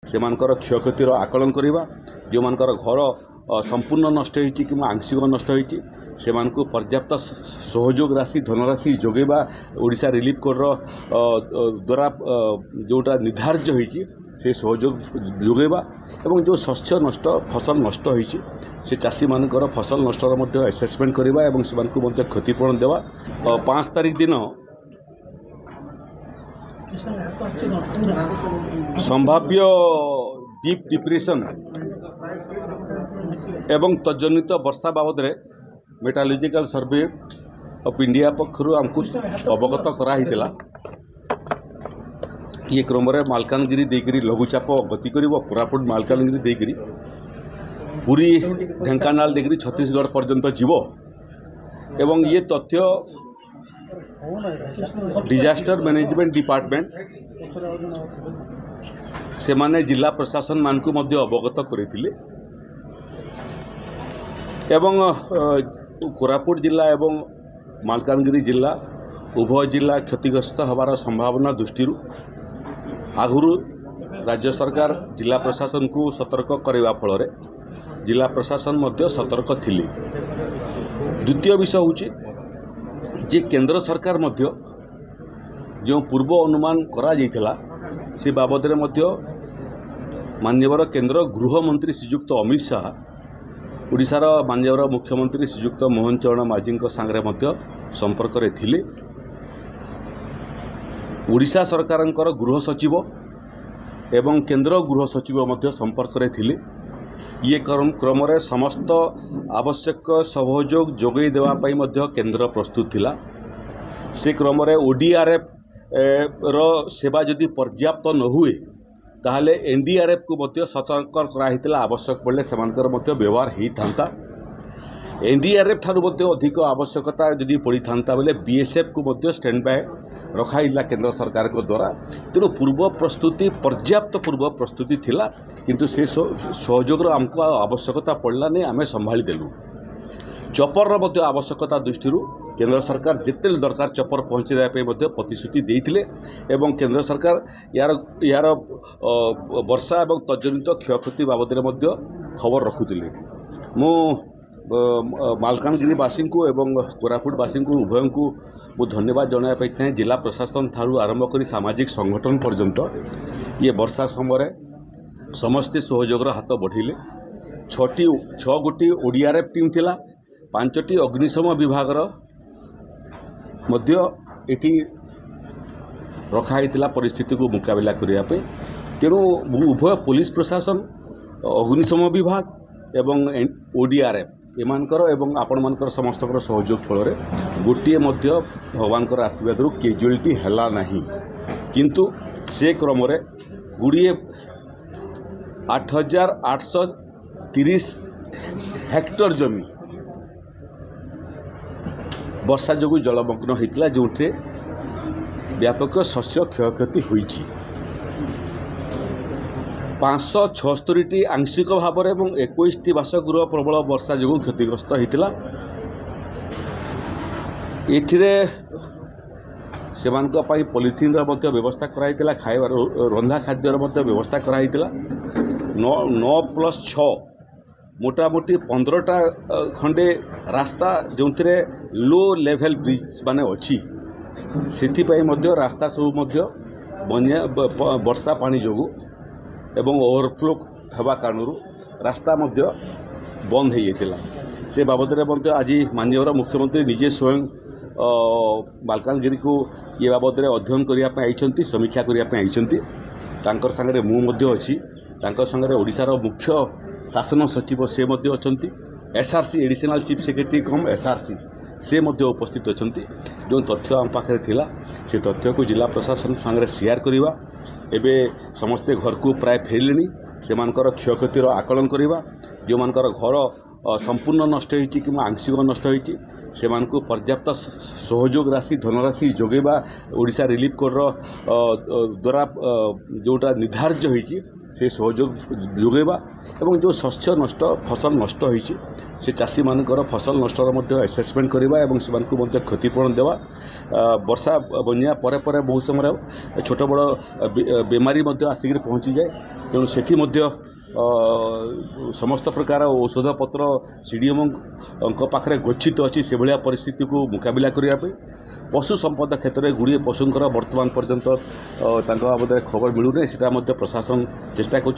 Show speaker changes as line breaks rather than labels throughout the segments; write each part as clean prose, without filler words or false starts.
सेमानकर क्षयक्षतिर आकलन करवा जो मानकर घर संपूर्ण नष्ट होती कि आंशिक नष्ट होती से पर्याप्त सहयोग राशि धनराशि जोगेबा ओडिशा रिलीफ कोड द्वारा जोटा निर्धार्य होती से सहयोग जोगेबा एवं जो शस्य नष्ट फसल नष्ट होती से चाषी मानकर फसल नष्टर एसेसमेंट करवा एवं से क्षतिपूरण देवा 5 तारिख दिन संभाव्य डीप डिप्रेशन एवं तजनित वर्षा बाबद मेटालोजिकल सर्वे ऑफ इंडिया पक्षर आमको अवगत कराइला ये क्रम मालकानगिरी देकरी लघुचाप गति कर कोरापुट मालकानगिरी देकरी पूरी ढेंकानाल देकरी छत्तीसगढ़ पर्यंत जीव एवं ये तथ्य डिजास्टर मैनेजमेंट डिपार्टमेंट से माने जिला प्रशासन मान को मध्य अवगत करथिले एवं कोरापुट जिला एवं मालकानगिरी जिला उभय जिला क्षतिग्रस्त होबार संभावना दृष्टि आगुरु राज्य सरकार जिला प्रशासन को सतर्क करने फल जिला प्रशासन मध्य सतर्क थिले। द्वितीय विषय होची जे केंद्र सरकार मध्य जो पूर्व अनुमान करा जाइथिला से बाबद रे मध्य माननीय केंद्र गृह मंत्री श्रीयुक्त अमित शाह ओडिशार माननीय मुख्यमंत्री श्रीयुक्त मोहन चरण माझी सांगे मध्य संपर्क रे थिले। ओडिशा सरकारंकर गृह सचिव एवं केंद्र गृह सचिव मध्य संपर्क रे थिले। ये क्रम समस्त आवश्यक सहयोग जोगई देवा पई मध्य केंद्र प्रस्तुत थिला। से क्रम ओडीआरएफ रो सेवा जदि पर्याप्त न हुए ताहले एनडीआरएफ को मध्य सतर्क कराइतिला आवश्यक पड़े सेमानकर मध्य व्यवहार ही थांता। एनडीआरएफ ठारू मध्य अधिक आवश्यकता जदि पड़ी थांता बेले बीएसएफ को मध्य स्टैंड बाय रखाइला केंद्र सरकार को द्वारा तेणु पूर्व प्रस्तुति पर्याप्त पूर्व प्रस्तुति थिला किंतु से सहयोग आमको आवश्यकता पड़ला नहीं आमे संभाली देलु। चपर मध्य आवश्यकता दृष्टि केंद्र सरकार जिते दरकार चपर पहुँचाइबा मध्य प्रतिश्रुति देइथिले एवं केंद्र सरकार यार वर्षा एवं तजनित क्षयक्षति बाबद मध्य खबर रखुथिले। मु मालकानगिरीवासी को एवं कोरापुटवासी को उभय को बहुत धन्यवाद जनवाई चाहे जिला प्रशासन ठारू आरंभ कर सामाजिक संगठन पर्यंत ये वर्षा समय समस्ते सहयोग हाथ बढ़ेले। 6 गोटी ओडीआरएफ टीम थिला 5टी अग्निशम विभाग मध्य एटी रखाइला परिस्थिति को मुकाबला करने तेणु उभय पुलिस प्रशासन अग्निशम विभाग एवं ओडीआरएफ एमानकर एवं आपण मानकर समस्त सहयोग फल गोटे मध्य भगवान आशीर्वाद कैजुआलिटी हैला नहीं किंतु से क्रम गुड़िए 8830 हेक्टर जमी वर्षा जो जलमग्न होता जो व्यापक शस्य क्षयक्षति होइछि। 576टी आंशिक भाव एवं 21टी बासगृह प्रबल वर्षा जो क्षतिग्रस्त होता ये से पॉलिथिन व्यवस्था कराइला खाइबार रंधा खाद्यर व्यवस्था कराइला 9+6 मोटामोटी 15टा खंडे रास्ता जो लो लेवल ब्रिज माने अच्छी से रास्ता सब बनिया वर्षा पानी जो एवं ओवरफ्लो हवा कारण रास्ता बंद हो जाता से बाबद आज माननीय मुख्यमंत्री निजे स्वयं मालकानगिरी को ये बाबद अध्ययन करने समीक्षा करने सांगे मुझे अच्छी सांगे ओडिशार मुख्य शासन सचिव से अच्छा एसआरसी एडिशनल चीफ सेक्रेटरी कम एसआरसी से उपस्थित अच्छा जो तथ्य आम पाखे थिला से तथ्य को जिला प्रशासन सांगे शेयर करवा एवं समस्ते घर को प्राय फेरले से क्षयक्षतिर आकलन करवा जो मानकर घर संपूर्ण नष्ट होती कि आंशिक नष्ट होती से पर्याप्त सहयोग राशि धनराशि जोगेबा ओडिशा रिलीफ कोड द्वारा जोटा निर्धार्य होती से सहयोग जोगेबा एवं जो शस्य नष्ट फसल नष्ट होइछि से चाषी मानकर फसल नष्टर मध्य एसेसमेंट करबा एवं सेमानकु मध्य क्षतिपूरण देवा वर्षा बन्या परे परे बहुत समय छोट बड़ बेमारी मध्य आसिक पहुँची जाए तेणु सेठी मध्य समस्त प्रकार औषध पत्र सीडीएम पाखे गच्छित अच्छी से भाया परिस्थिति को मुकाबला करने पशु संपद क्षेत्र में गुड़िए पशुंकर वर्तमान पर्यंत बाबद खबर मिलूना से प्रशासन चेष्टा कर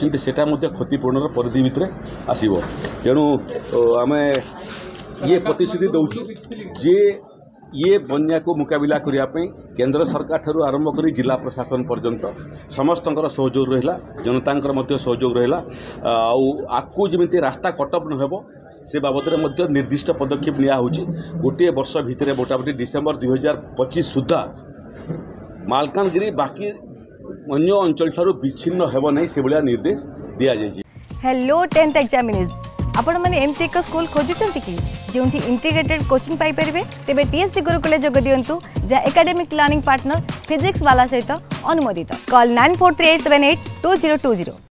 क्षतिपूरण परिधि भितर आसो तेणु आम ये प्रतिश्रुति दौचु जे ये बन्या को मुकाबला करने केंद्र सरकार ठारू आरंभ कर जिला प्रशासन पर्यंत समस्त सहयोग रहा जनता सहयोग रहा आकु जमी रास्ता कटअप न हो से बाबद में निर्दिष्ट पदक्षेप निया गोटे वर्ष भितर मोटामोटी डिसेम्बर 2025 सुधा मालकानगिरी बाकी अन्य अंचल ठारू विच्छिन्न हेब नहीं से भाया निर्देश दि जाए।
हेलो 10th एग्जामिनीज आपण मैंने एमती एक स्कूल खोजुचंती कि जोंठी इंटीग्रेटेड कोचिंग पाई परिबे तेबे टीएससी गुरुकुले जोग दियंतु जा एकेडमिक लर्निंग पार्टनर फिजिक्स वाला सहित अनुमोदित कॉल 9438782020।